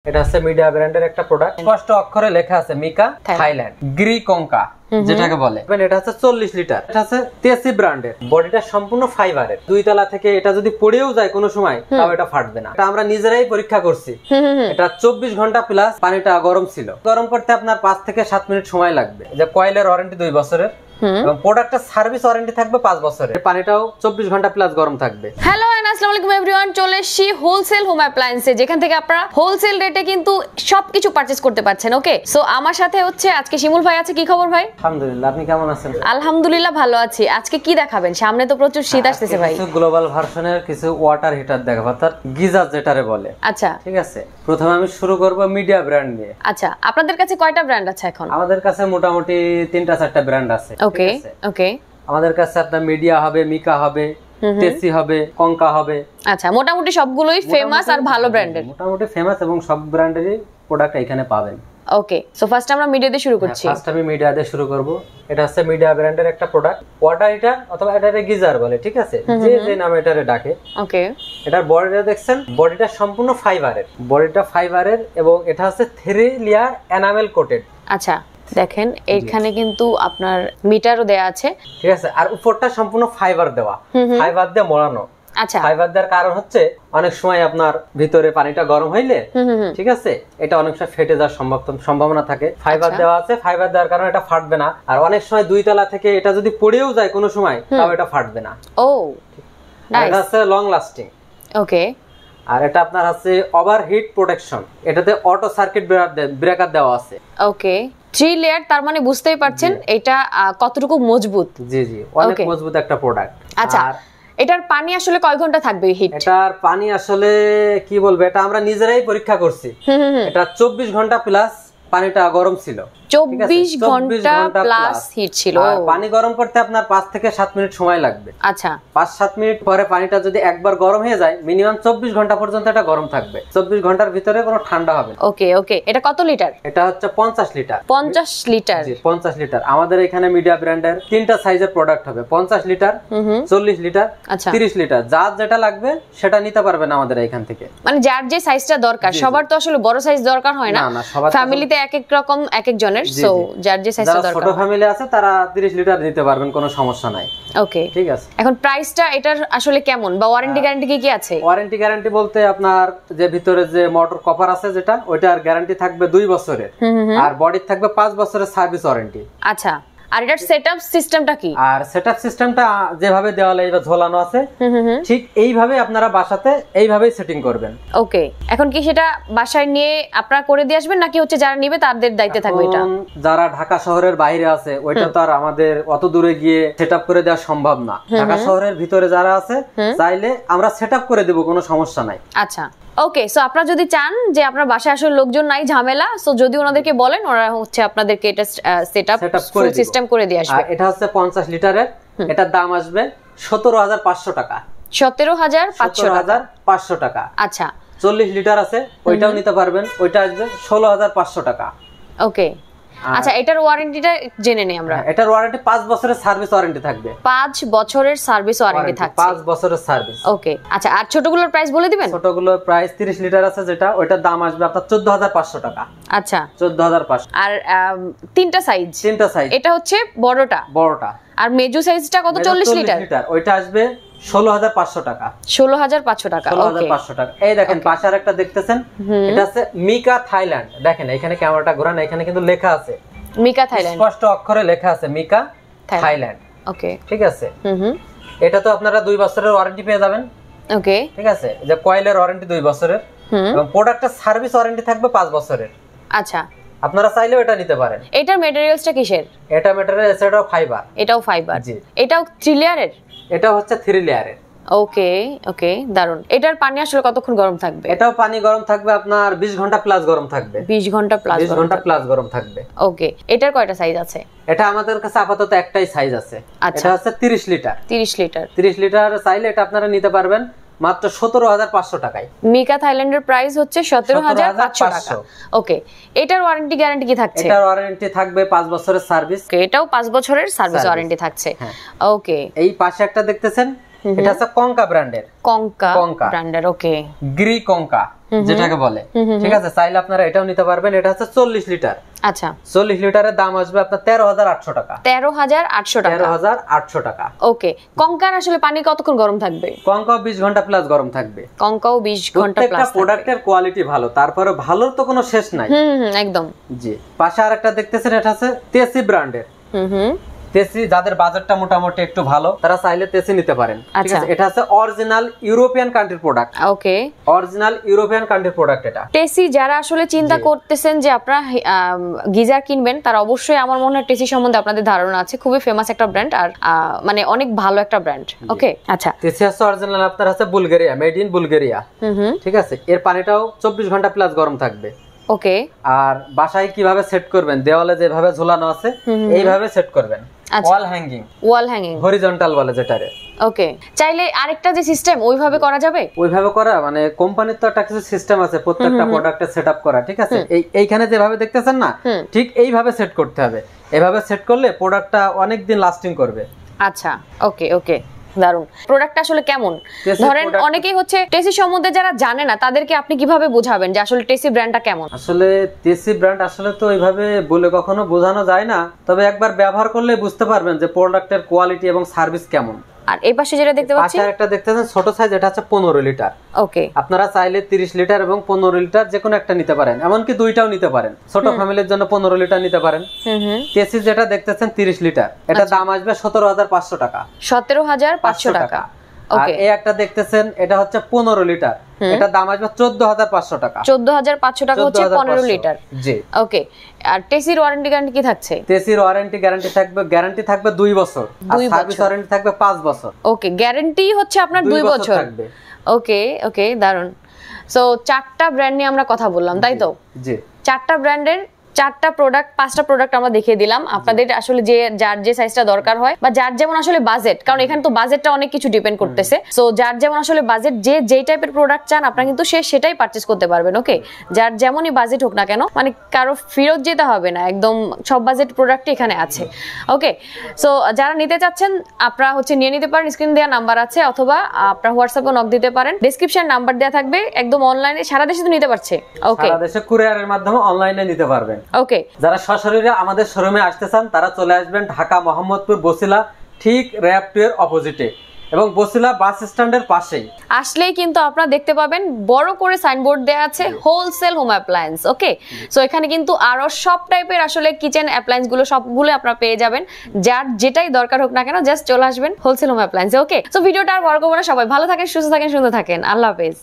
এটা হচ্ছে মিডিয়া ব্র্যান্ডের একটা প্রোডাক্ট, স্পষ্ট অক্ষরে লেখা আছে মিকা থাইল্যান্ড গ্রি কঙ্কা যেটাকে বলে। এটা হচ্ছে 40 লিটার। এটা হচ্ছে তেসি ব্র্যান্ডের, বডিটা সম্পূর্ণ ফাইবারের। দুই তলা থেকে এটা যদি পড়েও যায় কোনো সময় তাও এটা ফাটবে না। এটা আমরা নিজেরাই পরীক্ষা করছি। এটা 24 ঘন্টা প্লাস পানিটা গরম ছিল। গরম করতে আপনার 5 থেকে 7 মিনিট সময় লাগবে। যে কয়েলের ওয়ারেন্টি 2 বছরের এবং প্রোডাক্টের সার্ভিস ওয়ারেন্টি থাকবে 5 বছরের। পানিটাও 24 ঘন্টা প্লাস গরম থাকবে। হ্যালো এন্ড আসসালামু আলাইকুম এভরিওয়ান, চলে এসেছি হোলসেল হোম অ্যাপ্লায়েন্সে, যেখান থেকে আপনারা হোলসেল রেটে কিন্তু সবকিছু পারচেজ করতে পারছেন। ওকে, সো আমার সাথে হচ্ছে আজকে শিমুল ভাই আছে। কি খবর ভাই? আলহামদুলিল্লাহ, আপনি কেমন আছেন? আলহামদুলিল্লাহ ভালো আছি। আজকে কি দেখাবেন? সামনে তো প্রচুর শীত আসতেছে ভাই। কিছু গ্লোবাল ভার্সনের কিছু ওয়াটার হিটার দেখাবো, অর্থাৎ গিজার যেটারে বলে। আচ্ছা ঠিক আছে, প্রথমে আমি শুরু করব মিডিয়া ব্র্যান্ড নিয়ে। আচ্ছা, আপনাদের কাছে কয়টা ব্র্যান্ড আছে এখন? আমাদের কাছে মোটামুটি 3-4টা ব্র্যান্ড আছে। ওকে ওকে, আমাদের কাছে আপনার মিডিয়া হবে, মিকা হবে, তেসি হবে, কঙ্কা হবে। আচ্ছা, মোটামুটি সবগুলোই ফেমাস আর ভালো ব্র্যান্ডের। মোটামুটি ফেমাস এবং সব ব্র্যান্ডেরই প্রোডাক্ট এখানে পাবেন। ওকে, সো ফার্স্ট আমরা মিডিয়া দিয়ে শুরু করছি। ফার্স্ট আমি মিডিয়া দিয়ে শুরু করব। এটা হচ্ছে মিডিয়া ব্র্যান্ডের একটা প্রোডাক্ট, ওয়াটার হিটার অথবা এটারে গিজার বলে। ঠিক আছে, যে যে নামে এটারে ডাকে। ওকে, এটার বডিটা দেখছেন, বডিটা সম্পূর্ণ ফাইবারের। বডিটা ফাইবারের এবং এটা হচ্ছে 3 লেয়ার এনামেল কোটেড। আচ্ছা দেখেন, এখানে কিন্তু আপনার মিটারও দেয়া আছে। ঠিক আছে, আর উপরটা সম্পূর্ণ ফাইবার দেওয়া, ফাইবার দিয়ে মোড়ানো। আচ্ছা, ফাইবার দেওয়ার কারণ হচ্ছে অনেক সময় আপনার ভিতরে পানিটা গরম হইলে ঠিক আছে এটা অনেক সময় ফেটে যাওয়ার সম্ভাবনা থাকে। ফাইবার দেওয়া আছে, ফাইবার দেওয়ার কারণে এটা ফাটবে না। আর অনেক সময় দুই তলা থেকে এটা যদি পড়েও যায় কোনো সময় তাও এটা ফাটবে না। ও নাইস, এটা হচ্ছে লং লাস্টিং। ওকে, আর এটা আপনার আছে ওভারহিট প্রোটেকশন। এটাতে অটো সার্কিট ব্রেকার দেওয়া আছে। ওকে, 3 লেয়ার, তার মানে বুঝতেই পারছেন এটা কতটুকু মজবুত। জি জি, অনেক মজবুত একটা প্রোডাক্ট। আচ্ছা, এটার পানি আসলে কয় ঘন্টা থাকবে হিট? এটার পানি আসলে কি বলবো, এটা আমরা নিজেরাই পরীক্ষা করছি। এটা 24 ঘন্টা প্লাস পানিটা গরম ছিল। 24 ঘন্টা প্লাস হিট ছিল। আর পানি গরম করতে আপনার 5 থেকে 7 মিনিট সময় লাগবে। আচ্ছা, 5-7 মিনিট পরে পানিটা যদি একবার গরম হয়ে যায়, মিনিমাম 24 ঘন্টা পর্যন্ত এটা গরম থাকবে। 24 ঘন্টার ভিতরে কোনো ঠান্ডা হবে না। ওকে ওকে, এটা কত লিটার? এটা হচ্ছে 50 লিটার। 50 লিটার? জি, 50 লিটার। আমাদের এখানে মিডিয়া ব্র্যান্ডের 3টা সাইজের প্রোডাক্ট হবে, 50 লিটার, 40 লিটার, 30 লিটার। যার যেটা লাগবে সেটা নিতে পারবেন আমাদের এখান থেকে। মানে যার যে সাইজটা দরকার, সবার তো আসলে বড় সাইজ দরকার হয় না। ফ্যামিলিতে এক এক রকম, এক এক জনের। সো যার যে সাইজটা দরকার, ছোট ফ্যামিলি আছে তারা 30 লিটার নিতে পারবেন, কোনো সমস্যা নাই। ওকে, ঠিক আছে। এখন প্রাইসটা এটার আসলে কেমন, বা ওয়ারেন্টি গ্যারান্টি কি আছে? ওয়ারেন্টি গ্যারান্টি বলতে আপনার যে ভিতরে যে মোটর কভার আছে যেটা, ওইটার গ্যারান্টি থাকবে 2 বছরের। আর বডি থাকবে 5 বছরের সার্ভিস ওয়ারেন্টি। আচ্ছা, আর এটার সেটআপ সিস্টেমটা কি? আর সেটআপ সিস্টেমটা যেভাবে দেওয়ালে এইভাবে ঝোলানো আছে, ঠিক এইভাবে আপনারা বাসাতে এইভাবেই সেটিং করবেন। ওকে, এখন কি সেটা বাসায় নিয়ে আপনারা করে দিয়ে আসবেন, নাকি হচ্ছে যারা নেবে তাদের দায়িত্বে থাকবে এটা? যারা ঢাকা শহরের বাইরে আছে, ওইটা তো আর আমাদের অত দূরে গিয়ে সেটআপ করে দেওয়া সম্ভব না। ঢাকা শহরের ভিতরে যারা আছে, চাইলে আমরা সেটআপ করে দেব, কোনো সমস্যা নাই। আচ্ছা ওকে, সো আপনারা যদি চান যে আপনার বাসায় আসলে লোকজন নাই, ঝামেলা, সো যদি ওনাদেরকে বলেন, ওরা হচ্ছে আপনাদেরকে এটা সেটআপ ফুল সিস্টেম করে দিয়ে আসবে। এটা হচ্ছে 50 লিটারের। এটার দাম আসবে 17,500 টাকা। 17,500 টাকা। আচ্ছা, 40 লিটার আছে, ওইটাও নিতে পারবেন। ওইটা আসবে 16,500 টাকা। ওকে, আচ্ছা, এটার ওয়ারেন্টিটা জেনে নেই আমরা। এটার ওয়ারেন্টি 5 বছরের সার্ভিস ওয়ারেন্টি থাকবে। 5 বছরের সার্ভিস ওয়ারেন্টি থাকছে। 5 বছরের সার্ভিস। ওকে, আচ্ছা, আর ছোটগুলোর প্রাইস বলে দিবেন? ছোটগুলোর প্রাইস 30 লিটার আছে যেটা, ওইটার দাম আসবে আপনার 14,500 টাকা। আচ্ছা, 14,500। আর 3টা সাইজ? 3টা সাইজ। এটা হচ্ছে বড়টা। আর মেজু সাইজটা কত? 40 লিটার। ওইটা আসবে 16,500 টাকা। 16,500 টাকা। 16,500 টাকা। এই দেখেন পাশে আরেকটা দেখতেছেন, এটা আছে মিকা থাইল্যান্ড। দেখেন এখানে ক্যামেরাটা ঘোরান, এখানে কিন্তু লেখা আছে মিকা থাইল্যান্ড, স্পষ্ট অক্ষরে লেখা আছে মিকা থাইল্যান্ড। ওকে, ঠিক আছে। এটা তো আপনারা 2 বছরের ওয়ারেন্টি পেয়ে যাবেন। ওকে, ঠিক আছে, যে কয়েলের ওয়ারেন্টি 2 বছরের এবং প্রোডাক্টের সার্ভিস ওয়ারেন্টি থাকবে 5 বছরের। আচ্ছা, আপনারা চাইলেও এটা নিতে পারেন। এটার ম্যাটেরিয়ালসটা কিসের? এটা ম্যাটেরিয়াল, এটাও ফাইবার। এটাও ফাইবার। জি। এটাও 3 লেয়ারের? এটা হচ্ছে 3 লেয়ারের। ওকে ওকে, দারুন। এটার পানি আসলে কতক্ষণ গরম থাকবে? এটাও পানি গরম থাকবে আপনার 20 ঘন্টা প্লাস গরম থাকবে। 20 ঘন্টা প্লাস? 20 ঘন্টা প্লাস গরম থাকবে। ওকে, এটার কয়টা সাইজ আছে? এটা আমাদের কাছে আপাতত একটাই সাইজ আছে। এটা হচ্ছে 30 লিটার। 30 লিটার। 30 লিটার চাইলে এটা আপনারা নিতে পারবেন মাত্র 17,500 টাকায়। মিকা থাইল্যান্ডের প্রাইস হচ্ছে 17,500 টাকা। ওকে, এটার ওয়ারেন্টি গ্যারান্টি কি থাকছে? এটার ওয়ারেন্টি থাকবে 5 বছরের সার্ভিস। ওকে, এটাও 5 বছরের সার্ভিস ওয়ারেন্টি থাকছে। ওকে, এই পাশে একটা দেখতেছেন, এটা হচ্ছে কঙ্কা ব্র্যান্ডের। কঙ্কা ব্র্যান্ডের। ওকে, গ্রি কঙ্কা। যেটাকে বলে, ঠিক আছে। চাইলে আপনারা এটাও নিতে পারবেন। এটা হচ্ছে 40 লিটার। আচ্ছা, 40 লিটারের দাম আসবে আপনার 13,800 টাকা। 13,800 টাকা। 13,800 টাকা। ওকে, কঙ্কার আসলে পানি কতক্ষণ গরম থাকবে? কঙ্কাও 20 ঘন্টা প্লাস গরম থাকবে। কঙ্কাও 20 ঘন্টা প্লাস। প্রত্যেকটা প্রোডাক্টের কোয়ালিটি ভালো, তারপরে ভালোর তো কোনো শেষ নাই। একদম। জি, পাশে আরেকটা দেখতেছেন, এটা আছে তেসি ব্র্যান্ডের। তেসি, যাদের বাজেটটা মোটামুটি একটু ভালো তারা চাইলে তেসি নিতে পারেন, ঠিক আছে। এটা আছে অরিজিনাল ইউরোপিয়ান কান্ট্রির প্রোডাক্ট। ওকে, অরিজিনাল ইউরোপিয়ান কান্ট্রির প্রোডাক্ট এটা। টেসি যারা আসলে চিন্তা করতেছেন যে আপনারা গিজার কিনবেন, তারা অবশ্যই আমার মনে হয় টেসি সম্বন্ধে আপনাদের ধারণা আছে। খুবই ফেমাস একটা ব্র্যান্ড, আর মানে অনেক ভালো একটা ব্র্যান্ড। ওকে, আচ্ছা। তেসি আছে অরিজিনাল, আপনার আছে বুলগেরিয়া, মেড ইন বুলগেরিয়া, ঠিক আছে। এর পানিটাও 24 ঘন্টা প্লাস গরম থাকবে। ওকে, আর বাসায় কিভাবে সেট করবেন, দেওয়ালে যেভাবে ঝোলানো আছে এইভাবে সেট করবেন। ওয়াল হ্যাঙ্গিং, হরিজন্টাল বলে যেটারে। ওকে, চাইলে আরেকটা যে সিস্টেম ওইভাবে করা যাবে। ওইভাবে করা মানে কোম্পানির তো একটা কিছু সিস্টেম আছে প্রত্যেকটা প্রোডাক্টের সেটআপ করা, ঠিক আছে। এইখানে যেভাবে দেখতেছেন না, ঠিক এইভাবে সেট করতে হবে। এভাবে সেট করলে প্রোডাক্টটা অনেক দিন লাস্টিং করবে। আচ্ছা, ওকে ওকে, দারুন। প্রোডাক্টটা আসলে কেমন? ধরেন অনেকেই হচ্ছে টেসি সম্বন্ধে যারা জানে না, তাদেরকে আপনি কিভাবে বোঝাবেন যে আসলে টেসি ব্র্যান্ডটা কেমন? আসলে টেসি ব্র্যান্ড আসলে তো এইভাবে বলে কখনো বোঝানো যায় না, তবে একবার ব্যবহার করলে বুঝতে পারবেন যে প্রোডাক্টের কোয়ালিটি এবং সার্ভিস কেমন। আর এই পাশে যেটা দেখতে পাচ্ছি, পাশে একটা দেখতেছেন ছোট সাইজ, এটা হচ্ছে 15 লিটার। ওকে, আপনারা চাইলে 30 লিটার এবং 15 লিটার যে কোনো একটা নিতে পারেন, এমনকি দুইটাও নিতে পারেন। ছোট ফ্যামিলির জন্য 15 লিটার নিতে পারেন। টেসি যেটা দেখতেছেন 30 লিটার, এটা দাম আসবে 17,500 টাকা। 17,500 টাকা। আর এই একটা দেখতেছেন, এটা হচ্ছে 15 লিটার, এটা দাম আসবে 14,500 টাকা। 14,500 টাকা হচ্ছে 15 লিটার। জি, ওকে। আর টেসির ওয়ারেন্টি গ্যারান্টি কি থাকছে? টেসির গ্যারান্টি থাকবে 2 বছর, আর সার্ভিস ওয়ারেন্টি থাকবে 5 বছর। ওকে, গ্যারান্টি হচ্ছে আপনার 2 বছর থাকবে। ওকে ওকে, দারুন। সো 4টা ব্র্যান্ড নিয়ে আমরা কথা বললাম, তাই তো? জি, 4টা ব্র্যান্ডের 4টা প্রোডাক্ট, 5টা প্রোডাক্ট আমরা দেখিয়ে দিলাম। আপনাদের আসলে যার যে সাইজটা দরকার হয় বা যার যেমন আসলে বাজেট, কারণ এখানে তো বাজেটটা অনেক কিছু ডিপেন্ড করতেছে। সো যার যেমন আসলে বাজেট, যেই টাইপের প্রোডাক্ট চান আপনারা কিন্তু সেটাই পারচেজ করতে পারবেন। ওকে, যার যেমনই বাজেট হোক না কেন, মানে কারো ফেরত যেতে হবে না, একদম সব বাজেট প্রোডাক্টই এখানে আছে। ওকে, সো যারা নিতে চাচ্ছেন আপনারা হচ্ছে নিয়ে নিতে পারেন। স্ক্রিন দেওয়া নাম্বার আছে, অথবা আপনারা হোয়াটসঅ্যাপে নক দিতে পারেন। ডেসক্রিপশন নাম্বার দেওয়া থাকবে, একদম অনলাইনে সারা দেশে তো নিতে পারছে। ওকে, সারা দেশে কুরিয়ারের মাধ্যমে অনলাইনে নিতে পারবেন। ওকে, যারা সশরীরে আমাদের শোরুমে আসতে চান তারা চলে আসবেন ঢাকা মোহাম্মদপুর বসিলা, ঠিক র‍্যাব 2 এর অপোজিটে, এবং বসিলা বাস স্ট্যান্ডের পাশেই। আসলেই কিন্তু আপনারা দেখতে পাবেন বড় করে সাইনবোর্ড দেয়া আছে হোলসেল হোম অ্যাপ্লায়েন্স। ওকে, সো এখানে কিন্তু আরো সব টাইপের আসলে কিচেন অ্যাপ্লায়েন্স গুলো সবগুলো আপনারা পেয়ে যাবেন। যার যেটাই দরকার হোক না কেন, জাস্ট চলে আসবেন হোলসেল হোম অ্যাপ্লায়েন্সে। ওকে, সো ভিডিওটা আর বড় করব না, সবাই ভালো থাকেন, সুস্থ থাকেন, সুন্দর থাকেন। আল্লাহ হাফেজ।